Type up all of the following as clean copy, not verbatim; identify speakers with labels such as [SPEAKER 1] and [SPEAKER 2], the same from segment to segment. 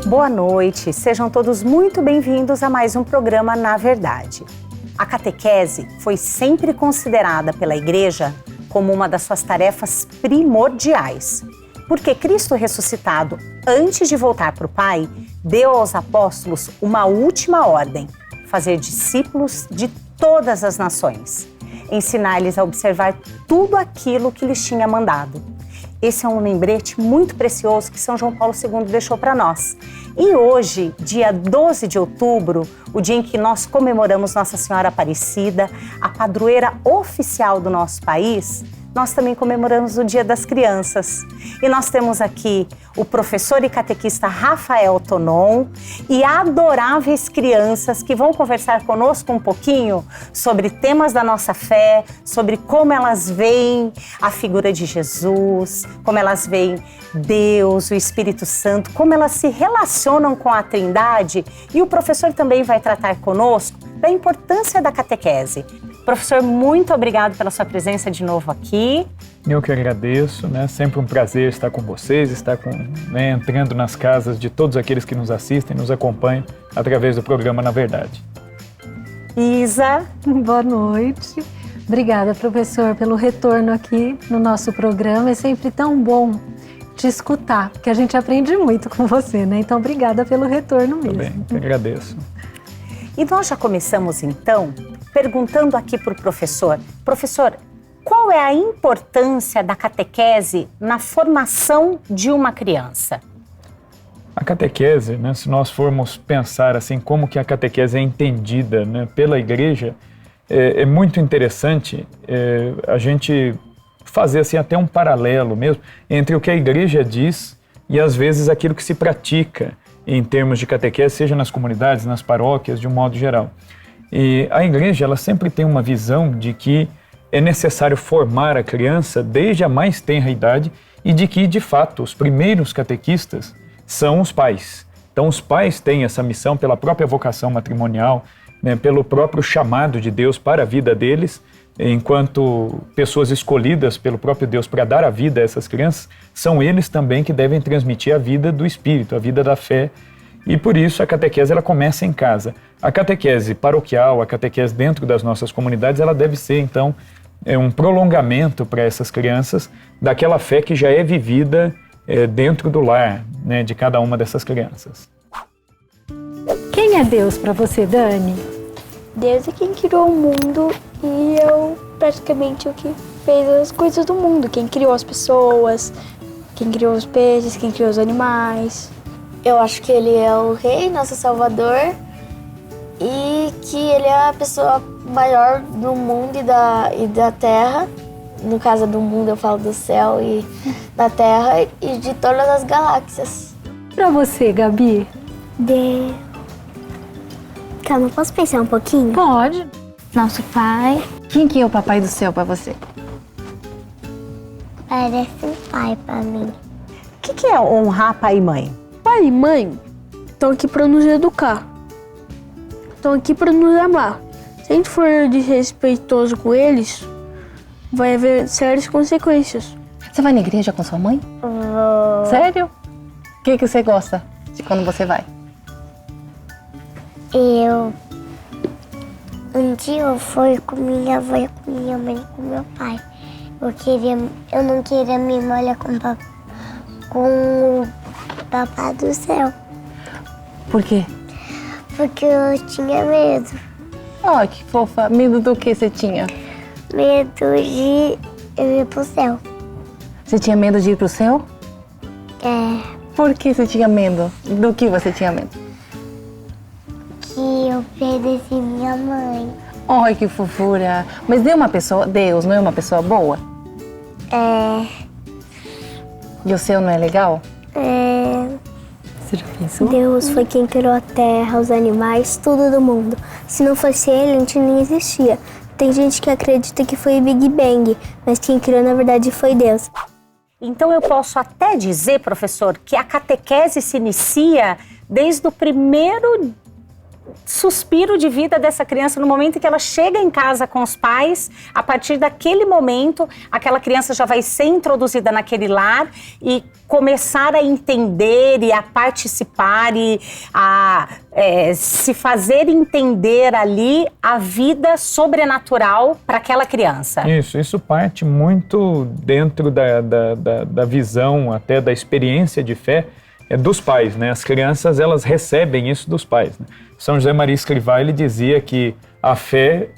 [SPEAKER 1] Boa noite, sejam todos muito bem-vindos a mais um programa Na Verdade. A catequese foi sempre considerada pela Igreja como uma das suas tarefas primordiais, porque Cristo ressuscitado, antes de voltar para o Pai, deu aos apóstolos uma última ordem: fazer discípulos de todas as nações, ensinar-lhes a observar tudo aquilo que lhes tinha mandado. Esse é um lembrete muito precioso que São João Paulo II deixou para nós. E hoje, dia 12 de outubro, o dia em que nós comemoramos Nossa Senhora Aparecida, a padroeira oficial do nosso país, nós também comemoramos o Dia das Crianças. E nós temos aqui o professor e catequista Rafael Tonon e adoráveis crianças que vão conversar conosco um pouquinho sobre temas da nossa fé, sobre como elas veem a figura de Jesus, como elas veem Deus, o Espírito Santo, como elas se relacionam com a Trindade. E o professor também vai tratar conosco da importância da catequese. Professor, muito obrigado pela sua presença de novo aqui.
[SPEAKER 2] Eu que agradeço, né? Sempre um prazer estar com vocês, entrando nas casas de todos aqueles que nos assistem, nos acompanham através do programa Na Verdade.
[SPEAKER 1] Isa.
[SPEAKER 3] Boa noite. Obrigada, professor, pelo retorno aqui no nosso programa. É sempre tão bom te escutar, porque a gente aprende muito com você, né? Então, obrigada pelo retorno mesmo.
[SPEAKER 2] Também, eu agradeço.
[SPEAKER 1] E nós já começamos, então, perguntando aqui para o professor. Professor, qual é a importância da catequese na formação de uma criança?
[SPEAKER 2] A catequese, né, se nós formos pensar assim, como que a catequese é entendida, né, pela Igreja, é muito interessante a gente fazer assim, até um paralelo mesmo entre o que a Igreja diz e às vezes aquilo que se pratica em termos de catequese, seja nas comunidades, nas paróquias, de um modo geral. E a Igreja, ela sempre tem uma visão de que é necessário formar a criança desde a mais tenra idade e de que, de fato, os primeiros catequistas são os pais. Então, os pais têm essa missão pela própria vocação matrimonial, né, pelo próprio chamado de Deus para a vida deles, enquanto pessoas escolhidas pelo próprio Deus para dar a vida a essas crianças, são eles também que devem transmitir a vida do Espírito, a vida da fé. E por isso a catequese ela começa em casa. A catequese paroquial, a catequese dentro das nossas comunidades, ela deve ser então um prolongamento para essas crianças daquela fé que já é vivida dentro do lar, né, de cada uma dessas crianças.
[SPEAKER 3] Quem é Deus para você, Dani?
[SPEAKER 4] Deus é quem criou o mundo e eu praticamente o que fez as coisas do mundo. Quem criou as pessoas, quem criou os peixes, quem criou os animais.
[SPEAKER 5] Eu acho que ele é o Rei, nosso Salvador, e que ele é a pessoa maior do mundo e da Terra. No caso do mundo, eu falo do céu e da Terra e de todas as galáxias.
[SPEAKER 3] Para você, Gabi?
[SPEAKER 4] Deus. Calma, posso pensar um pouquinho?
[SPEAKER 3] Pode.
[SPEAKER 4] Nosso Pai.
[SPEAKER 3] Quem que é o Papai do Céu para você?
[SPEAKER 4] Parece um pai para mim.
[SPEAKER 1] O que é honrar pai e mãe?
[SPEAKER 6] Pai e mãe estão aqui para nos educar, estão aqui para nos amar. Se a gente for desrespeitoso com eles, vai haver sérias consequências.
[SPEAKER 7] Você vai na igreja com sua mãe? Sério? O que você gosta de quando você vai?
[SPEAKER 4] Um dia eu fui com minha avó e com minha mãe e com meu pai. Eu não queria me molhar com o Papai do Céu.
[SPEAKER 7] Por quê?
[SPEAKER 4] Porque eu tinha medo.
[SPEAKER 7] Ai, que fofa. Medo do que você tinha?
[SPEAKER 4] Medo de eu ir pro céu.
[SPEAKER 7] Você tinha medo de ir pro céu?
[SPEAKER 4] É.
[SPEAKER 7] Por que você tinha medo? Do que você tinha medo?
[SPEAKER 4] Que eu perdesse minha mãe.
[SPEAKER 7] Ai, que fofura. Mas Deus não é uma pessoa boa?
[SPEAKER 4] É.
[SPEAKER 7] E o céu não é legal?
[SPEAKER 4] É.
[SPEAKER 7] Você já pensou?
[SPEAKER 4] Deus foi quem criou a terra, os animais, tudo do mundo. Se não fosse ele, a gente nem existia.
[SPEAKER 8] Tem gente que acredita que foi o Big Bang, mas quem criou na verdade foi Deus.
[SPEAKER 1] Então eu posso até dizer, professor, que a catequese se inicia desde o primeiro suspiro de vida dessa criança, no momento em que ela chega em casa com os pais. A partir daquele momento, aquela criança já vai ser introduzida naquele lar e começar a entender e a participar e a se fazer entender ali a vida sobrenatural para aquela criança.
[SPEAKER 2] Isso parte muito dentro da visão, até da experiência de fé dos pais, né? As crianças, elas recebem isso dos pais, né? São José Maria Escrivá, ele dizia que a fé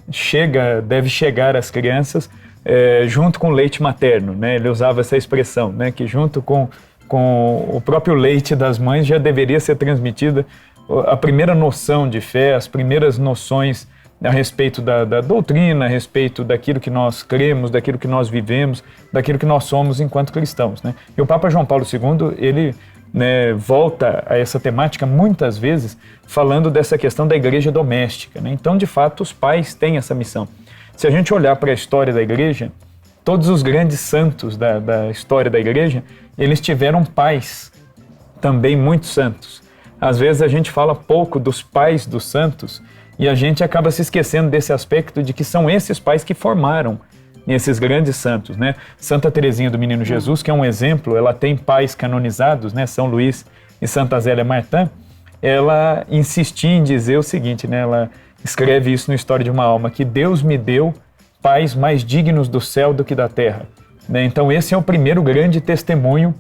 [SPEAKER 2] deve chegar às crianças junto com o leite materno, né? Ele usava essa expressão, né? Que junto com o próprio leite das mães já deveria ser transmitida a primeira noção de fé, as primeiras noções a respeito da doutrina, a respeito daquilo que nós cremos, daquilo que nós vivemos, daquilo que nós somos enquanto cristãos, né? E o Papa João Paulo II, ele volta a essa temática muitas vezes falando dessa questão da igreja doméstica, né? Então, de fato, os pais têm essa missão. Se a gente olhar para a história da igreja, todos os grandes santos da história da igreja, eles tiveram pais também muito santos. Às vezes a gente fala pouco dos pais dos santos e a gente acaba se esquecendo desse aspecto de que são esses pais que formaram esses grandes santos, né? Santa Teresinha do Menino Jesus, que é um exemplo, ela tem pais canonizados, né? São Luís e Santa Zélia Martã. Ela insistia em dizer o seguinte, né? Ela escreve isso no História de uma Alma, que Deus me deu pais mais dignos do céu do que da terra, né? Então esse é o primeiro grande testemunho,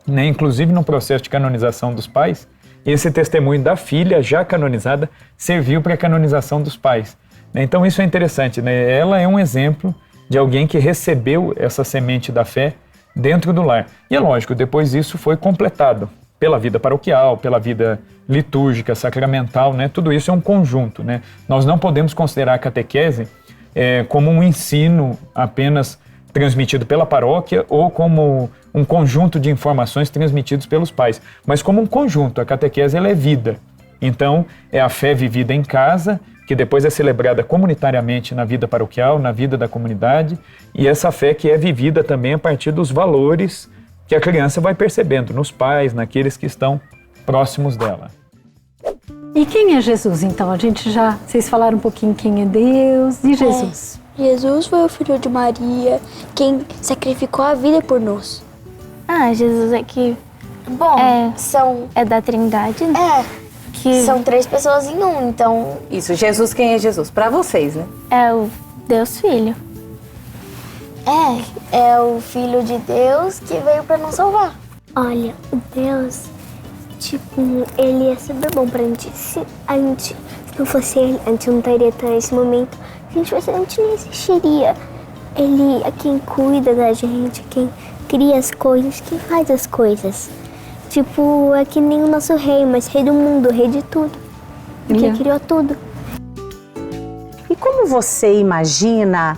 [SPEAKER 2] né? Inclusive no processo de canonização dos pais, esse testemunho da filha já canonizada serviu para a canonização dos pais, né? Então isso é interessante, né? Ela é um exemplo de alguém que recebeu essa semente da fé dentro do lar. E é lógico, depois isso foi completado pela vida paroquial, pela vida litúrgica, sacramental, né? Tudo isso é um conjunto, né? Nós não podemos considerar a catequese como um ensino apenas transmitido pela paróquia ou como um conjunto de informações transmitidos pelos pais, mas como um conjunto. A catequese, ela é vida. Então, é a fé vivida em casa, que depois é celebrada comunitariamente na vida paroquial, na vida da comunidade, e essa fé que é vivida também a partir dos valores que a criança vai percebendo nos pais, naqueles que estão próximos dela.
[SPEAKER 3] E quem é Jesus, então? Vocês falaram um pouquinho quem é Deus e Jesus.
[SPEAKER 4] Jesus foi o filho de Maria, quem sacrificou a vida por nós.
[SPEAKER 5] Jesus é que... Bom, é da Trindade, né? Que são 3 pessoas em um, então...
[SPEAKER 7] Isso, Jesus, quem é Jesus? Para vocês, né?
[SPEAKER 5] É o Deus Filho. É o Filho de Deus que veio para nos salvar.
[SPEAKER 8] Olha, o Deus, ele é super bom pra gente. Se não fosse ele, a gente não estaria até esse momento. Se a gente fosse, a gente não existiria. Ele é quem cuida da gente, quem cria as coisas, quem faz as coisas. É que nem o nosso rei, mas rei do mundo, rei de tudo. Que criou tudo.
[SPEAKER 1] E como você imagina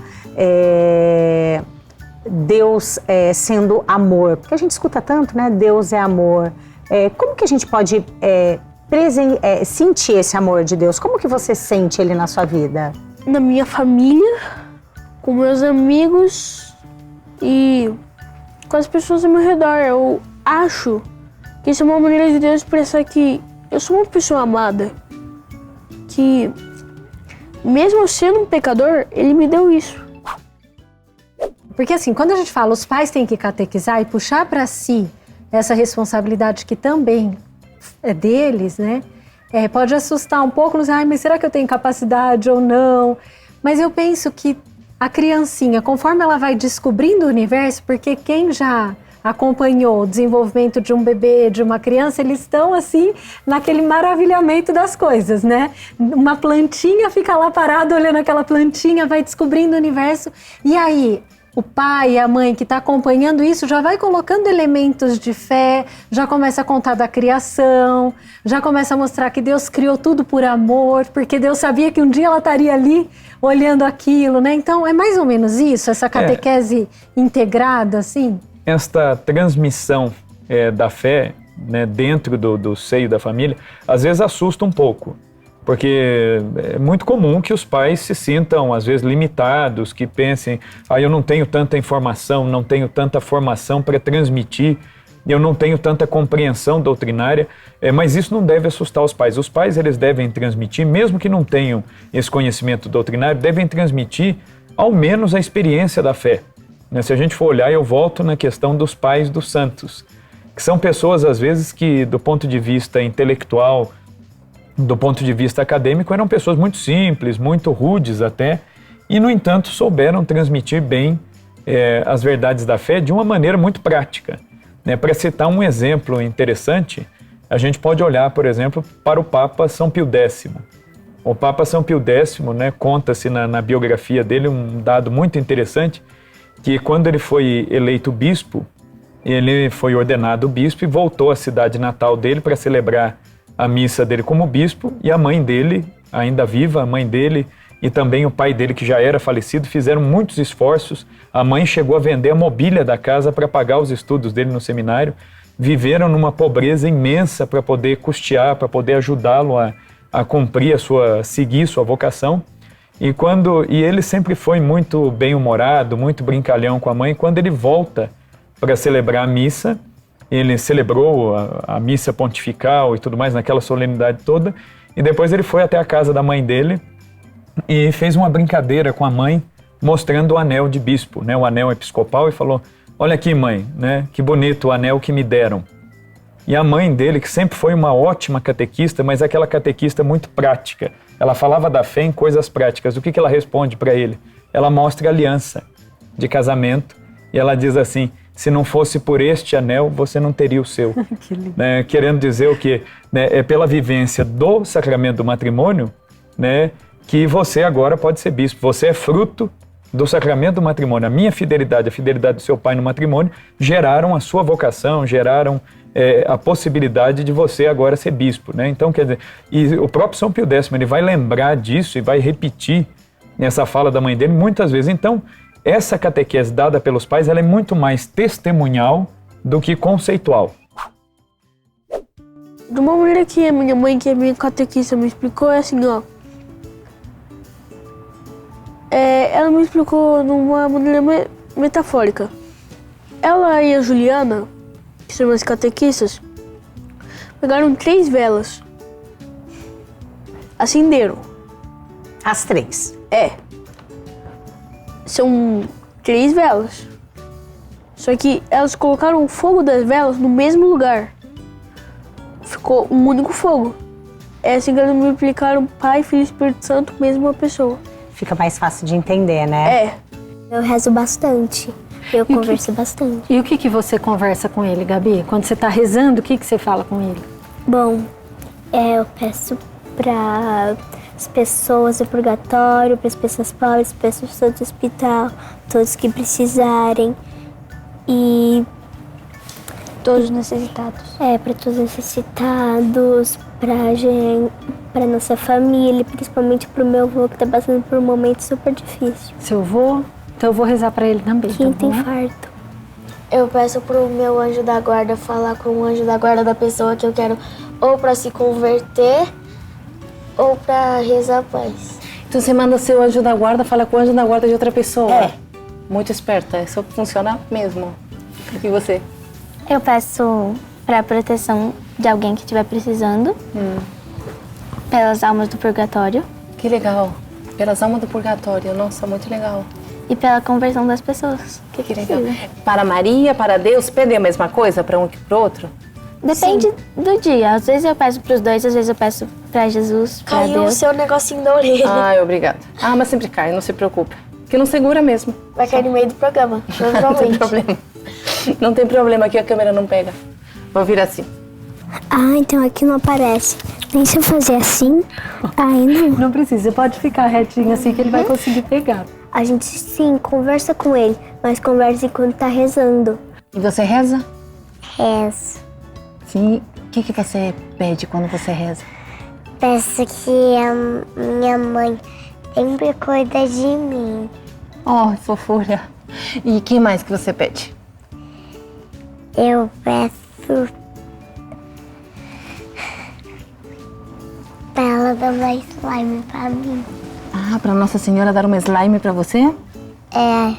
[SPEAKER 1] Deus sendo amor? Porque a gente escuta tanto, né? Deus é amor. Como que a gente pode sentir esse amor de Deus? Como que você sente ele na sua vida?
[SPEAKER 6] Na minha família, com meus amigos e com as pessoas ao meu redor. Eu acho que isso é uma maneira de Deus expressar que eu sou uma pessoa amada. Que mesmo sendo um pecador, ele me deu isso.
[SPEAKER 3] Porque assim, quando a gente fala os pais têm que catequizar e puxar para si essa responsabilidade que também é deles, né? Pode assustar um pouco, não sei, mas será que eu tenho capacidade ou não? Mas eu penso que a criancinha, conforme ela vai descobrindo o universo, porque quem já acompanhou o desenvolvimento de um bebê, de uma criança, eles estão assim, naquele maravilhamento das coisas, né? Uma plantinha fica lá parada olhando aquela plantinha, vai descobrindo o universo, e aí o pai e a mãe que está acompanhando isso já vai colocando elementos de fé, já começa a contar da criação, já começa a mostrar que Deus criou tudo por amor, porque Deus sabia que um dia ela estaria ali olhando aquilo, né? Então é mais ou menos isso, essa catequese integrada, assim?
[SPEAKER 2] Esta transmissão da fé, né, dentro do seio da família, às vezes assusta um pouco, Porque é muito comum que os pais se sintam, às vezes, limitados, que pensem, eu não tenho tanta informação, não tenho tanta formação para transmitir, eu não tenho tanta compreensão doutrinária, mas isso não deve assustar os pais. Os pais, eles devem transmitir, mesmo que não tenham esse conhecimento doutrinário, devem transmitir ao menos a experiência da fé. Se a gente for olhar, eu volto na questão dos pais dos santos, que são pessoas, às vezes, que do ponto de vista intelectual, do ponto de vista acadêmico, eram pessoas muito simples, muito rudes até, e, no entanto, souberam transmitir bem as verdades da fé de uma maneira muito prática. Para citar um exemplo interessante, a gente pode olhar, por exemplo, para o Papa São Pio X. O Papa São Pio X, conta-se na biografia dele um dado muito interessante, que quando ele foi eleito bispo, ele foi ordenado bispo e voltou à cidade natal dele para celebrar a missa dele como bispo, e a mãe dele, ainda viva, a mãe dele e também o pai dele, que já era falecido, fizeram muitos esforços. A mãe chegou a vender a mobília da casa para pagar os estudos dele no seminário. Viveram numa pobreza imensa para poder custear, para poder ajudá-lo a cumprir seguir sua vocação. E ele sempre foi muito bem-humorado, muito brincalhão com a mãe. Quando ele volta para celebrar a missa, ele celebrou a missa pontifical e tudo mais, naquela solenidade toda, e depois ele foi até a casa da mãe dele e fez uma brincadeira com a mãe, mostrando o anel de bispo, o anel episcopal, e falou, olha aqui, mãe, que bonito o anel que me deram. E a mãe dele, que sempre foi uma ótima catequista, mas aquela catequista muito prática, ela falava da fé em coisas práticas. O que ela responde para ele? Ela mostra a aliança de casamento e ela diz assim, se não fosse por este anel, você não teria o seu. Querendo dizer o quê? É pela vivência do sacramento do matrimônio, que você agora pode ser bispo. Você é fruto do sacramento do matrimônio. A minha fidelidade, a fidelidade do seu pai no matrimônio, geraram a sua vocação, geraram a possibilidade de você agora ser bispo. Então, quer dizer, e o próprio São Pio X, ele vai lembrar disso e vai repetir essa fala da mãe dele muitas vezes. Então, essa catequese dada pelos pais, ela é muito mais testemunhal do que conceitual.
[SPEAKER 6] De uma maneira que a minha mãe, que é minha catequista, me explicou, é assim, ó. Ela me explicou de uma maneira metafórica. Ela e a Juliana, que são as catequistas, pegaram 3 velas. Acenderam.
[SPEAKER 1] As 3?
[SPEAKER 6] São 3 velas. Só que elas colocaram o fogo das velas no mesmo lugar. Ficou um único fogo. É assim que elas multiplicaram Pai, Filho e Espírito Santo, mesma pessoa.
[SPEAKER 1] Fica mais fácil de entender, né?
[SPEAKER 8] Eu rezo bastante. Eu converso bastante.
[SPEAKER 3] E o que você conversa com ele, Gabi? Quando você está rezando, o que você fala com ele?
[SPEAKER 8] Bom, eu peço para as pessoas do purgatório, para as pessoas pobres, para as pessoas do hospital, todos que precisarem. E
[SPEAKER 4] Todos os necessitados.
[SPEAKER 8] para todos os necessitados, para nossa família, principalmente para o meu avô, que está passando por um momento super difícil.
[SPEAKER 3] Seu avô? Então eu vou rezar para ele também.
[SPEAKER 8] Quinto infarto.
[SPEAKER 5] Eu peço pro meu anjo da guarda falar com o anjo da guarda da pessoa que eu quero ou para se converter ou para rezar a paz.
[SPEAKER 7] Então você manda seu anjo da guarda falar com o anjo da guarda de outra pessoa. Muito esperta, isso funciona mesmo. E você?
[SPEAKER 9] Eu peço para a proteção de alguém que estiver precisando, pelas almas do purgatório.
[SPEAKER 7] Que legal. Pelas almas do purgatório, nossa, muito legal.
[SPEAKER 9] E pela conversão das pessoas.
[SPEAKER 7] Que legal. Para Maria, para Deus, pede a mesma coisa para um e para o outro?
[SPEAKER 9] Depende do dia. Às vezes eu peço para os dois, às vezes eu peço para Jesus, para
[SPEAKER 5] Caiu o
[SPEAKER 9] Deus.
[SPEAKER 5] seu negocinho da orelha.
[SPEAKER 7] Ai, obrigada. Mas sempre cai, não se preocupe. Que não segura mesmo.
[SPEAKER 5] Vai cair no meio do programa,
[SPEAKER 7] Não tem
[SPEAKER 5] provavelmente.
[SPEAKER 7] problema. Não tem problema, aqui a câmera não pega. Vou vir assim.
[SPEAKER 8] Então aqui não aparece. Nem se eu fazer assim, aí não.
[SPEAKER 3] Não precisa, você pode ficar retinho assim que ele vai conseguir pegar.
[SPEAKER 8] A gente sim conversa com ele, mas conversa enquanto tá rezando.
[SPEAKER 7] E você reza?
[SPEAKER 8] Rezo.
[SPEAKER 7] Sim. O que você pede quando você reza?
[SPEAKER 8] Peço que a minha mãe sempre cuida de mim.
[SPEAKER 7] Oh, fofura. E o que mais que você pede?
[SPEAKER 8] Eu peço pra ela manda uma slime pra mim.
[SPEAKER 7] Ah, pra Nossa Senhora dar uma slime pra você?
[SPEAKER 8] É.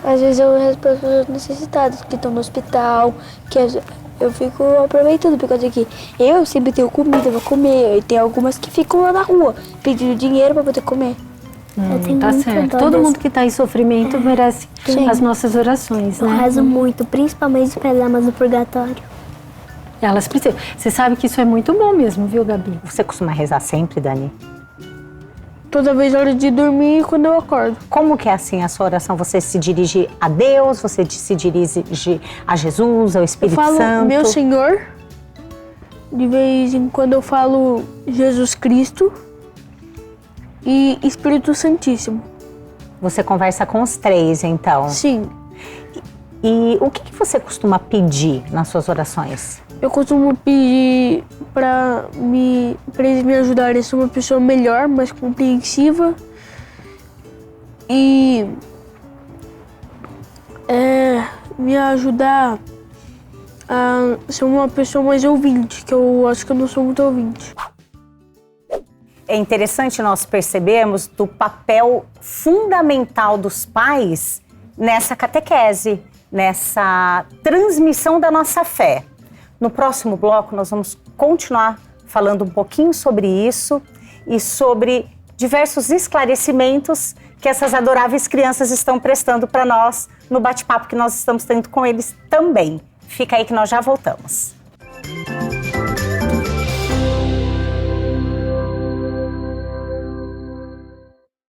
[SPEAKER 4] Às vezes eu rezo para pessoas necessitadas que estão no hospital, que eu fico aproveitando, por causa que eu sempre tenho comida pra comer, e tem algumas que ficam lá na rua pedindo dinheiro pra poder comer.
[SPEAKER 8] Eu tenho
[SPEAKER 3] Tá
[SPEAKER 8] muita
[SPEAKER 3] certo.
[SPEAKER 8] dó
[SPEAKER 3] Todo
[SPEAKER 8] das-
[SPEAKER 3] mundo que está em sofrimento merece as nossas orações,
[SPEAKER 8] Eu
[SPEAKER 3] né?
[SPEAKER 8] rezo muito, principalmente para as almas do purgatório.
[SPEAKER 3] Elas precisam. Você sabe que isso é muito bom mesmo, viu, Gabi?
[SPEAKER 1] Você costuma rezar sempre, Dani?
[SPEAKER 6] Toda vez na hora de dormir e quando eu acordo.
[SPEAKER 1] Como que é assim a sua oração? Você se dirige a Deus? Você se dirige a Jesus, ao
[SPEAKER 6] Eu
[SPEAKER 1] Espírito
[SPEAKER 6] falo
[SPEAKER 1] Santo?
[SPEAKER 6] meu Senhor, de vez em quando eu falo Jesus Cristo e Espírito Santíssimo.
[SPEAKER 1] Você conversa com os três, então?
[SPEAKER 6] Sim,
[SPEAKER 1] E o que você costuma pedir nas suas orações?
[SPEAKER 6] eu costumo pedir para eles me ajudarem a ser uma pessoa melhor, mais compreensiva e me ajudar a ser uma pessoa mais ouvinte, que eu acho que eu não sou muito ouvinte.
[SPEAKER 1] É interessante nós percebermos do papel fundamental dos pais nessa catequese, nessa transmissão da nossa fé. No próximo bloco, nós vamos continuar falando um pouquinho sobre isso e sobre diversos esclarecimentos que essas adoráveis crianças estão prestando para nós no bate-papo que nós estamos tendo com eles também. Fica aí que nós já voltamos.